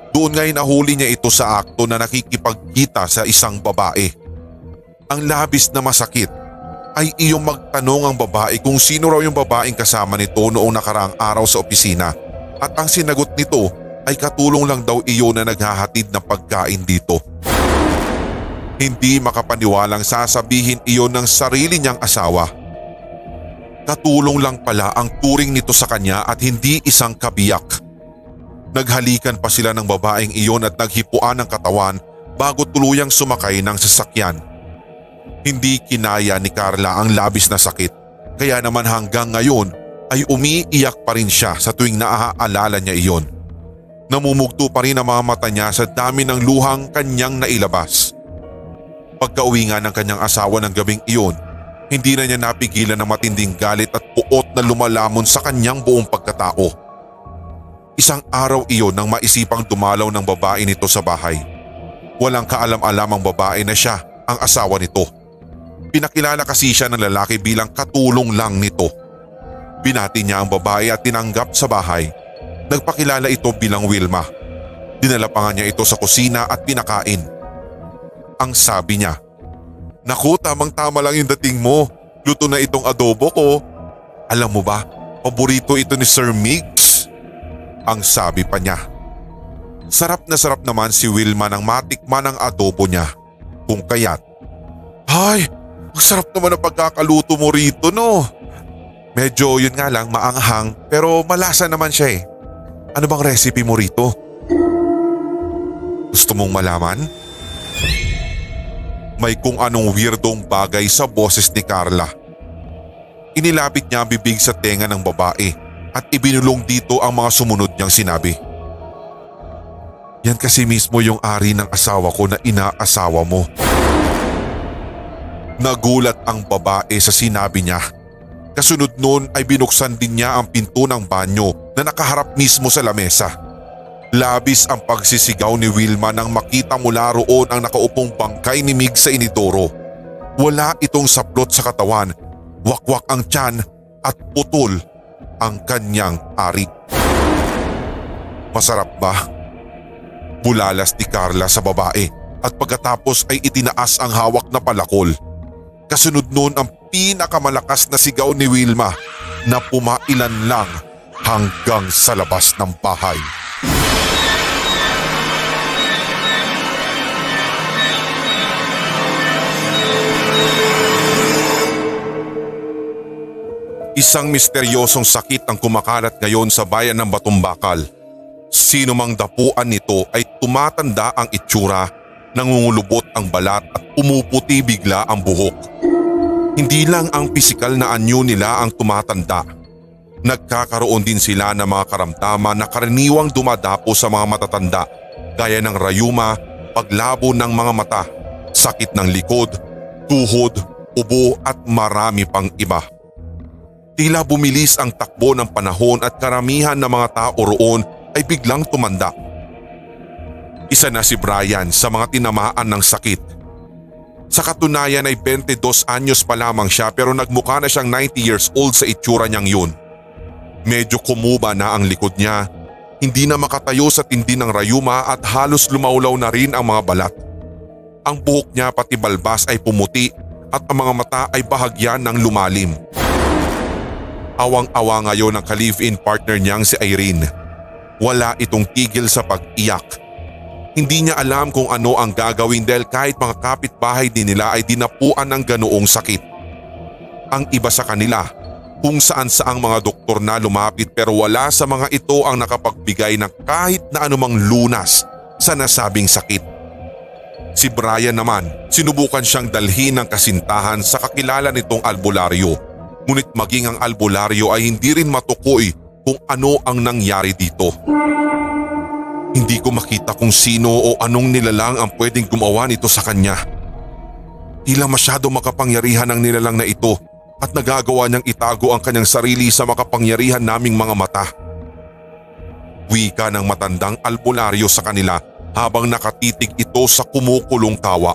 A: Doon nga'y nahuli niya ito sa akto na nakikipagkita sa isang babae. Ang labis na masakit ay iyong magtanong ang babae kung sino raw yung babaeng kasama nito noong nakaraang araw sa opisina at ang sinagot nito ay katulong lang daw iyon na naghahatid ng pagkain dito. Hindi makapaniwalang sasabihin iyon ng sarili niyang asawa. Katulong lang pala ang turing nito sa kanya at hindi isang kabiyak. Naghalikan pa sila ng babaeng iyon at naghipuan ng katawan bago tuluyang sumakay ng sasakyan. Hindi kinaya ni Carla ang labis na sakit, kaya naman hanggang ngayon ay umiiyak pa rin siya sa tuwing naaalala niya iyon. Namumugto pa rin ang mga mata niya sa dami ng luhang kanyang nailabas. Pagka-uwi nga ng kanyang asawa ng gabing iyon, hindi na niya napigilan ng matinding galit at puot na lumalamon sa kanyang buong pagkatao. Isang araw iyon nang maisipang dumalaw ng babae nito sa bahay. Walang kaalam-alam ang babae na siya ang asawa nito. Pinakilala kasi siya ng lalaki bilang katulong lang nito. Binati niya ang babae at tinanggap sa bahay. Nagpakilala ito bilang Wilma. Dinala pa nga niya ito sa kusina at pinakain. Ang sabi niya, "Naku, tamang-tama lang yung dating mo. Luto na itong adobo ko. Alam mo ba, paborito ito ni Sir Miggs." Ang sabi pa niya. Sarap na sarap naman si Wilma nang matikman ang adobo niya. Kung kaya't, "Ay, ang sarap naman ang pagkakaluto mo rito, no? Medyo yun nga lang maanghang pero malasa naman siya eh. Ano bang recipe mo rito? Gusto mong malaman?" May kung anong weirdong bagay sa boses ni Carla. Inilapit niya ang bibig sa tenga ng babae at ibinulong dito ang mga sumunod niyang sinabi. "Yan kasi mismo yung ari ng asawa ko na inaasawa mo." Nagulat ang babae sa sinabi niya. Kasunod nun ay binuksan din niya ang pinto ng banyo na nakaharap mismo sa lamesa. Labis ang pagsisigaw ni Wilma nang makita mula roon ang nakaupong bangkay ni Mig sa inidoro. Wala itong saplot sa katawan, wakwak ang tiyan at putol ang kanyang ari. "Masarap ba?" Bulalas ni Carla sa babae at pagkatapos ay itinaas ang hawak na palakol. Kasunod nun ang pinakamalakas na sigaw ni Wilma na pumailan lang hanggang sa labas ng bahay. Isang misteryosong sakit ang kumakalat ngayon sa bayan ng Batumbakal. Sino mang dapuan nito ay tumatanda ang itsura, nangungulubot ang balat at pumuputi bigla ang buhok. Hindi lang ang pisikal na anyo nila ang tumatanda. Nagkakaroon din sila ng mga karamdaman na karaniwang dumadapo sa mga matatanda gaya ng rayuma, paglabo ng mga mata, sakit ng likod, tuhod, ubo at marami pang iba. Tila bumilis ang takbo ng panahon at karamihan ng mga tao roon ay biglang tumanda. Isa na si Brian sa mga tinamaan ng sakit. Sa katunayan ay 22 anyos pa lamang siya pero nagmukha na siyang 90 years old sa itsura niyang yun. Medyo kumuba na ang likod niya, hindi na makatayo sa tindi ng rayuma at halos lumaulaw na rin ang mga balat. Ang buhok niya pati balbas ay pumuti at ang mga mata ay bahagyan ng lumalim. Awang-awa ngayon ang ka-live-in partner niyang si Irene. Wala itong tigil sa pag-iyak. Hindi niya alam kung ano ang gagawin dahil kahit mga kapitbahay din nila ay dinapuan ng ganoong sakit. Ang iba sa kanila, kung saan-saang mga doktor na lumapit pero wala sa mga ito ang nakapagbigay ng kahit na anumang lunas sa nasabing sakit. Si Brian naman, sinubukan siyang dalhin ng kasintahan sa kakilala nitong albularyo. Ngunit maging ang albularyo ay hindi rin matukoy kung ano ang nangyari dito. Hindi ko makita kung sino o anong nilalang ang pwedeng gumawa nito sa kanya. Tila masyado makapangyarihan ang nilalang na ito at nagagawa niyang itago ang kanyang sarili sa makapangyarihan naming mga mata. Wika ng matandang albularyo sa kanila habang nakatitig ito sa kumukulong tawa.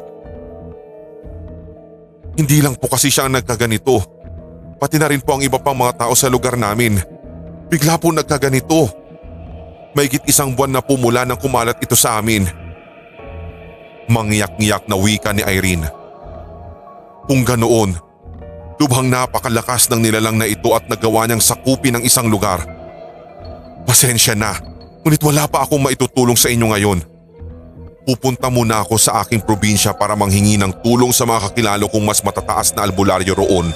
A: Hindi lang po kasi siya ang nagkaganito. Pati na rin po ang iba pang mga tao sa lugar namin. Bigla po nagkaganito. Mahigit 1 buwan na po mula nang kumalat ito sa amin. Mangyak-ngyak na wika ni Irene. Kung ganoon, lubhang napakalakas ng nilalang na ito at nagawa niyang sakupin ang isang lugar. Pasensya na, ngunit wala pa akong maitutulong sa inyo ngayon. Pupunta muna ako sa aking probinsya para manghingi ng tulong sa mga kakilala kong mas matataas na albularyo roon.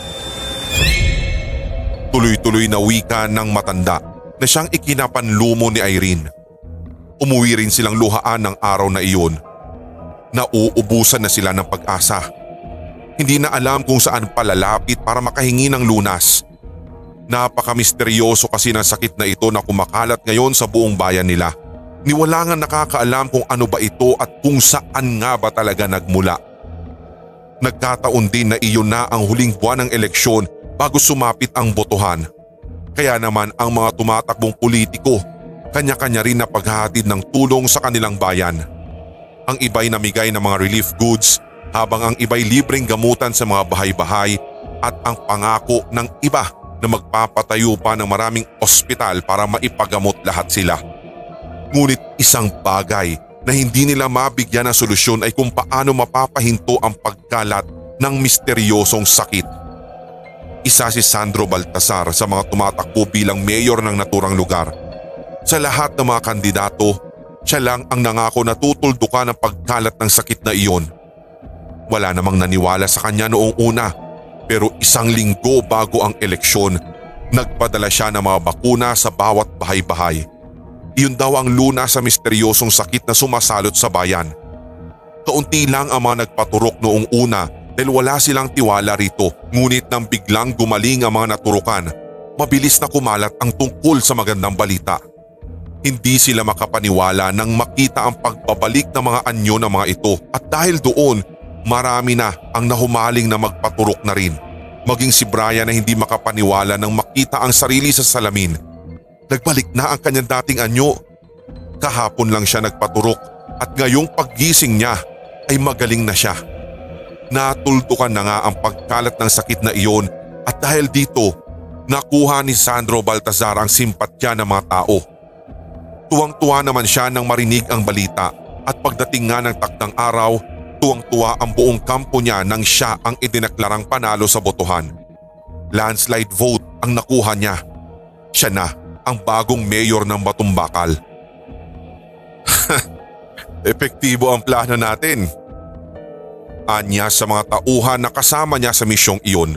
A: Tuloy-tuloy na wika ng matanda na siyang ikinapanlumo ni Irene. Umuwi rin silang luhaan ng araw na iyon. Nauubusan na sila ng pag-asa. Hindi na alam kung saan palalapit para makahingi ng lunas. Napaka-misteryoso kasi ng sakit na ito na kumakalat ngayon sa buong bayan nila. Niwala nga nakakaalam kung ano ba ito at kung saan nga ba talaga nagmula. Nagkataon din na iyon na ang huling buwan ng eleksyon bago sumapit ang botohan. Kaya naman ang mga tumatakbong politiko, kanya-kanya rin na paghahatid ng tulong sa kanilang bayan. Ang iba'y namigay ng mga relief goods habang ang iba'y libreng gamutan sa mga bahay-bahay at ang pangako ng iba na magpapatayo pa ng maraming ospital para maipagamot lahat sila. Ngunit isang bagay na hindi nila mabigyan ng solusyon ay kung paano mapapahinto ang pagkalat ng misteryosong sakit. Isa si Sandro Baltasar sa mga tumatakbo bilang mayor ng naturang lugar. Sa lahat ng mga kandidato, siya lang ang nangako na tutuldukan ang pagkalat ng sakit na iyon. Wala namang naniwala sa kanya noong una, pero isang linggo bago ang eleksyon, nagpadala siya ng mga bakuna sa bawat bahay-bahay. Iyon daw ang lunas sa misteryosong sakit na sumasalot sa bayan. Kaunti lang ang mga nagpaturok noong una dahil wala silang tiwala rito. Ngunit nang biglang gumaling ang mga naturukan, mabilis na kumalat ang tungkol sa magandang balita. Hindi sila makapaniwala nang makita ang pagbabalik ng mga anyo ng mga ito at dahil doon, marami na ang nahumaling na magpaturok na rin. Maging si Brian na hindi makapaniwala nang makita ang sarili sa salamin. Nagbalik na ang kanyang dating anyo. Kahapon lang siya nagpaturok at ngayong paggising niya ay magaling na siya. Natuldukan na nga ang pagkalat ng sakit na iyon at dahil dito, nakuha ni Sandro Baltasar ang simpatya ng mga tao. Tuwang-tuwa naman siya nang marinig ang balita at pagdating nga ng takdang araw, tuwang-tuwa ang buong kampo niya nang siya ang idineklarang panalo sa botohan. Landslide vote ang nakuha niya. Siya na ang bagong mayor ng Batumbakal. Epektibo ang plano natin. Anya sa mga tauhan na kasama niya sa misyong iyon.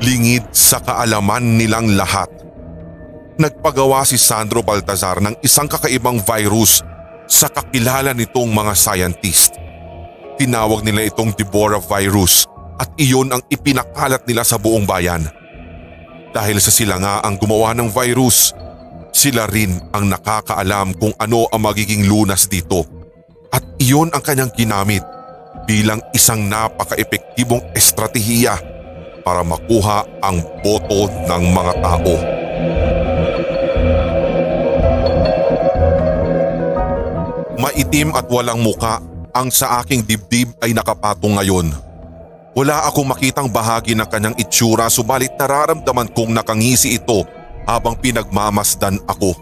A: Lingid sa kaalaman nilang lahat. Nagpagawa si Sandro Baltasar ng isang kakaibang virus sa kakilala nitong mga scientist. Tinawag nila itong Deborah virus at iyon ang ipinakalat nila sa buong bayan. Dahil sa sila nga ang gumawa ng virus, sila rin ang nakakaalam kung ano ang magiging lunas dito. At iyon ang kanyang ginamit bilang isang napaka-epektibong estratehiya para makuha ang boto ng mga tao. Maitim at walang muka ang sa aking dibdib ay nakapatong ngayon. Wala akong makitang bahagi ng kanyang itsura subalit nararamdaman kong nakangisi ito habang pinagmamasdan ako.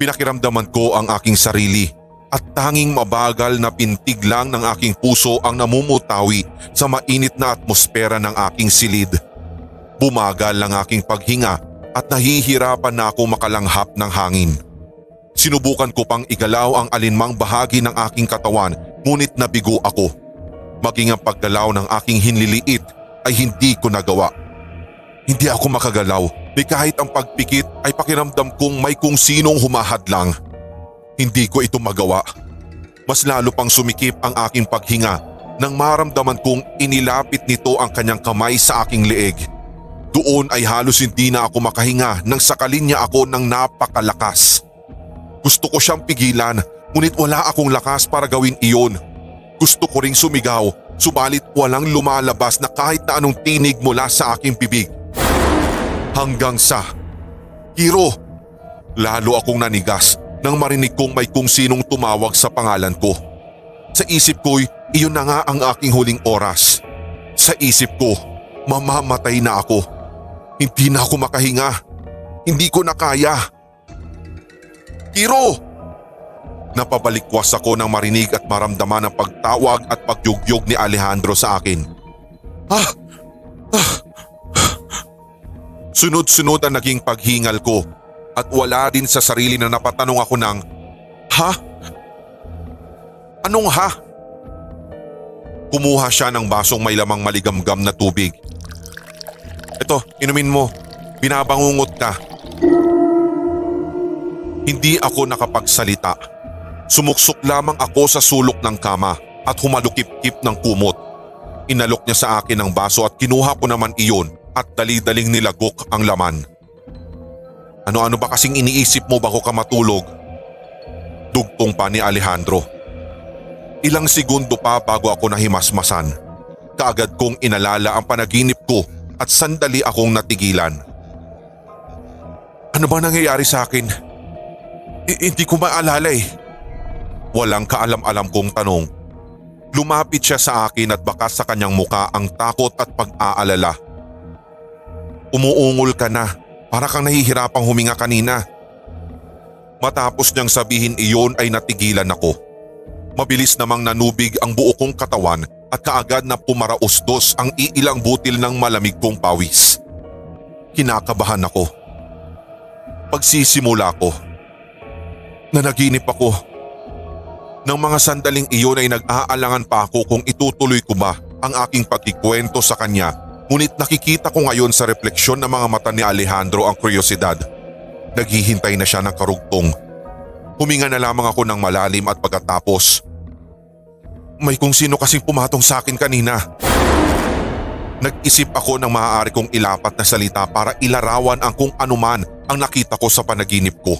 A: Pinakiramdaman ko ang aking sarili at tanging mabagal na pintig lang ng aking puso ang namumutawi sa mainit na atmosfera ng aking silid. Bumagal ang aking paghinga at nahihirapan na ako makalanghap ng hangin. Sinubukan ko pang igalaw ang alinmang bahagi ng aking katawan ngunit nabigo ako. Maging ang paggalaw ng aking hinliliit ay hindi ko nagawa. Hindi ako makagalaw di kahit ang pagpikit ay pakiramdam kong may kung sinong humahadlang. Hindi ko ito magawa. Mas lalo pang sumikip ang aking paghinga nang maramdaman kong inilapit nito ang kanyang kamay sa aking leeg. Doon ay halos hindi na ako makahinga nang sakalin niya ako ng napakalakas. Gusto ko siyang pigilan ngunit wala akong lakas para gawin iyon. Gusto ko ring sumigaw, subalit walang lumalabas na kahit na anong tinig mula sa aking bibig. Hanggang sa, Hiro! Lalo akong nanigas nang marinig kong may kung sinong tumawag sa pangalan ko. Sa isip ko'y iyon na nga ang aking huling oras. Sa isip ko, mamamatay na ako. Hindi na ako makahinga. Hindi ko na kaya. Hiro! Napabalikwas ako nang marinig at maramdaman ang pagtawag at pagjugyog ni Alejandro sa akin. Sunod-sunod ang naging paghingal ko at wala din sa sarili na napatanong ako ng, "Ha?" Anong ha? Kumuha siya ng basong may lamang maligamgam na tubig. Ito, inumin mo. Binabangungot ka. Hindi ako nakapagsalita. Sumuksok lamang ako sa sulok ng kama at humalukip-kip ng kumot. Inalok niya sa akin ang baso at kinuha ko naman iyon at dali-daling nilagok ang laman. Ano-ano ba kasing iniisip mo bago ka matulog? Dugtong pa ni Alejandro. Ilang segundo pa bago ako nahimasmasan. Kaagad kong inalala ang panaginip ko at sandali akong natigilan. Ano ba nangyayari sa akin? Hindi ko maalala eh. Walang kaalam-alam kong tanong. Lumapit siya sa akin at bakas sa kanyang muka ang takot at pag-aalala. Umuungol ka na, para kang nahihirapang huminga kanina. Matapos niyang sabihin iyon ay natigilan ako. Mabilis namang nanubig ang buo kong katawan at kaagad na pumarausdos ang iilang butil ng malamig kong pawis. Kinakabahan ako. Pagsisimula ko. Nanaginip ako. Nang mga sandaling iyon ay nag-aalangan pa ako kung itutuloy ko ba ang aking pagkikwento sa kanya, ngunit nakikita ko ngayon sa refleksyon ng mga mata ni Alejandro ang kuryosidad. Naghihintay na siya ng karugtong. Huminga na lamang ako ng malalim at pagkatapos, may kung sino kasing pumatong sa akin kanina. Nag-isip ako ng maaari kong ilapat na salita para ilarawan ang kung anuman ang nakita ko sa panaginip ko.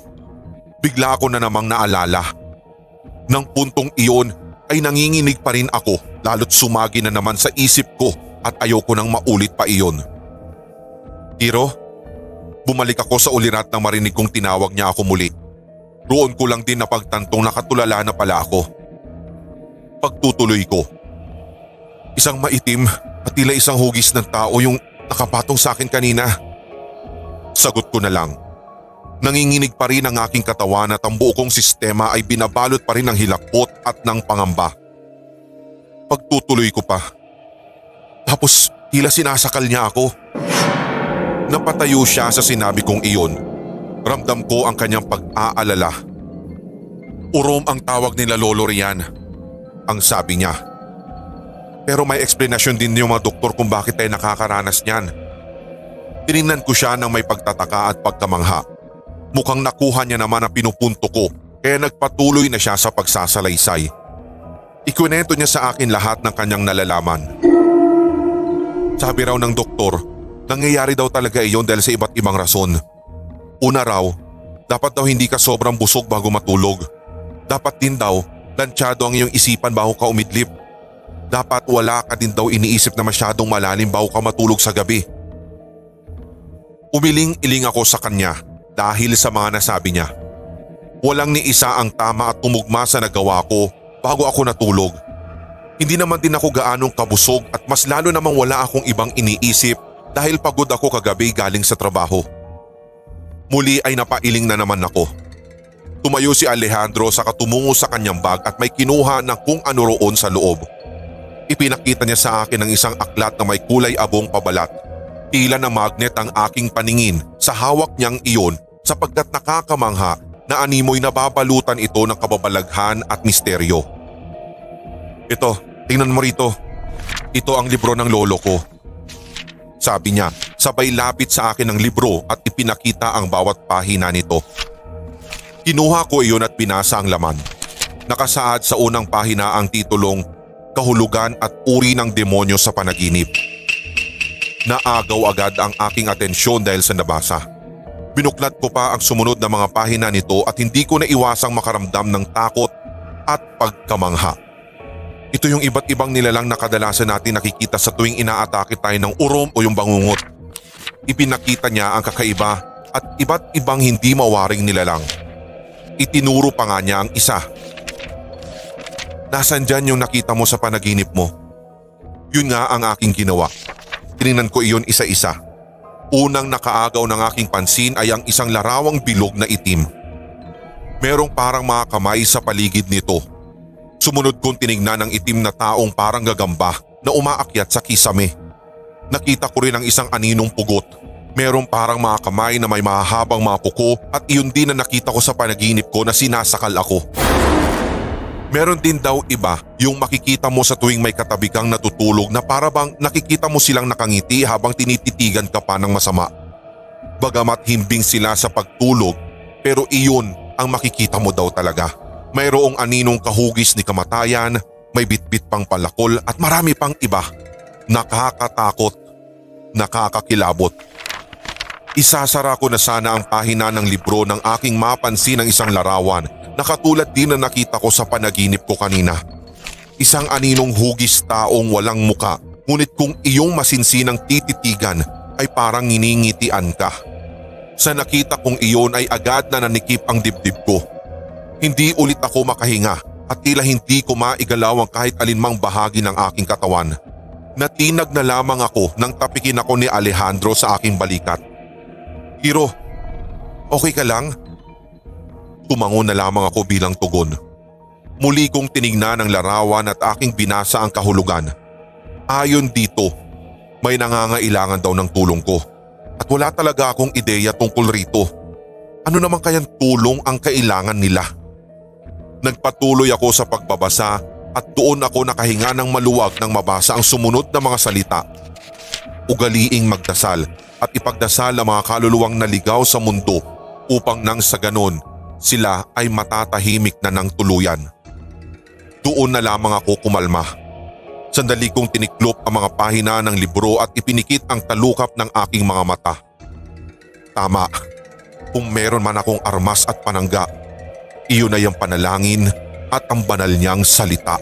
A: Bigla ako na namang naalala. Nang puntong iyon ay nanginginig pa rin ako, lalo't sumagi na naman sa isip ko at ayoko nang maulit pa iyon. Hiro, bumalik ako sa ulirat nang marinig kong tinawag niya ako muli. Roon ko lang din napagtantong nakatulala na pala ako. Pagtutuloy ko. Isang maitim at tila isang hugis ng tao yung nakapatong sa akin kanina. Sagot ko na lang. Nanginginig pa rin ang aking katawan at ang buo kong sistema ay binabalot pa rin ng hilakbot at ng pangamba. Pagtutuloy ko pa. Tapos tila sinasakal niya ako. Napatayo siya sa sinabi kong iyon. Ramdam ko ang kanyang pag-aalala. Urom ang tawag nila Lolo Rian, ang sabi niya. Pero may eksplanasyon din yung mga doktor kung bakit tayo nakakaranas niyan. Tinignan ko siya ng may pagtataka at pagkamangha. Mukhang nakuha niya naman ang pinupunto ko kaya nagpatuloy na siya sa pagsasalaysay. Ikwento niya sa akin lahat ng kanyang nalalaman. Sabi raw ng doktor, nangyayari daw talaga iyon dahil sa iba't ibang rason. Una raw, dapat daw hindi ka sobrang busog bago matulog. Dapat din daw, lansyado ang iyong isipan bago ka umidlip. Dapat wala ka din daw iniisip na masyadong malalim bago ka matulog sa gabi. Umiling-iling ako sa kanya dahil sa mga nasabi niya. Walang ni isa ang tama at tumugma sa nagawa ko bago ako natulog. Hindi naman din ako gaanong kabusog at mas lalo namang wala akong ibang iniisip dahil pagod ako kagabi galing sa trabaho. Muli ay napailing na naman ako. Tumayo si Alejandro sa tumungo sa kanyang bag at may kinuha ng kung ano roon sa loob. Ipinakita niya sa akin ng isang aklat na may kulay abong pabalat. Tila na magnet ang aking paningin sa hawak niyang iyon sapagkat nakakamangha na animoy nababalutan ito ng kababalaghan at misteryo. Ito, tingnan mo rito. Ito ang libro ng lolo ko. Sabi niya, sabay lapit sa akin ang libro at ipinakita ang bawat pahina nito. Kinuha ko iyon at binasa ang laman. Nakasaad sa unang pahina ang titulong Kahulugan at Uri ng Demonyo sa Panaginip. Naagaw agad ang aking atensyon dahil sa nabasa. Binuklat ko pa ang sumunod na mga pahina nito at hindi ko naiwasang makaramdam ng takot at pagkamangha. Ito yung iba't ibang nilalang na kadalasan natin nakikita sa tuwing inaatake tayo ng urom o yung bangungot. Ipinakita niya ang kakaiba at iba't ibang hindi mawaring nilalang. Itinuro pa nga niya ang isa. Nasaan dyan yung nakita mo sa panaginip mo? Yun nga ang aking ginawa. Tinignan ko iyon isa-isa. Unang nakaagaw ng aking pansin ay ang isang larawang bilog na itim. Merong parang mga kamay sa paligid nito. Sumunod kong tinignan ang itim na taong parang gagamba na umaakyat sa kisame. Nakita ko rin ang isang aninong pugot. Merong parang mga kamay na may mahahabang mga kuko at iyon din na nakita ko sa panaginip ko na sinasakal ako. Meron din daw iba yung makikita mo sa tuwing may katabi kang natutulog na para bang nakikita mo silang nakangiti habang tinititigan ka pa ng masama. Bagamat himbing sila sa pagtulog, pero iyon ang makikita mo daw talaga. Mayroong aninong kahugis ni kamatayan, may bitbit pang palakol at marami pang iba. Nakakatakot, nakakakilabot. Isasara ko na sana ang pahina ng libro ng aking mapansin ng isang larawan na katulad din na nakita ko sa panaginip ko kanina. Isang aninong hugis taong walang muka, ngunit kung iyong masinsinang tititigan ay parang nginingitian ka. Sa nakita kong iyon ay agad na nanikip ang dibdib ko. Hindi ulit ako makahinga at tila hindi ko maigalaw ang kahit alinmang bahagi ng aking katawan. Natinag na lamang ako nang tapikin ako ni Alejandro sa aking balikat. "Hiro, okay ka lang?" Tumango na lamang ako bilang tugon. Muli kong tinignan ang larawan at aking binasa ang kahulugan. Ayon dito, may nangangailangan daw ng tulong ko at wala talaga akong ideya tungkol rito. Ano naman kayang tulong ang kailangan nila? Nagpatuloy ako sa pagbabasa at doon ako nakahinga ng maluwag nang mabasa ang sumunod na mga salita. Ugaliing magdasal at ipagdasal ang mga kaluluwang naligaw sa mundo upang nang sa ganon sila ay matatahimik na ng tuluyan. Doon na lamang ako kumalma. Sandali kong tiniklop ang mga pahina ng libro at ipinikit ang talukap ng aking mga mata. Tama, kung meron man akong armas at panangga, iyon ay ang panalangin at ang banal niyang salita.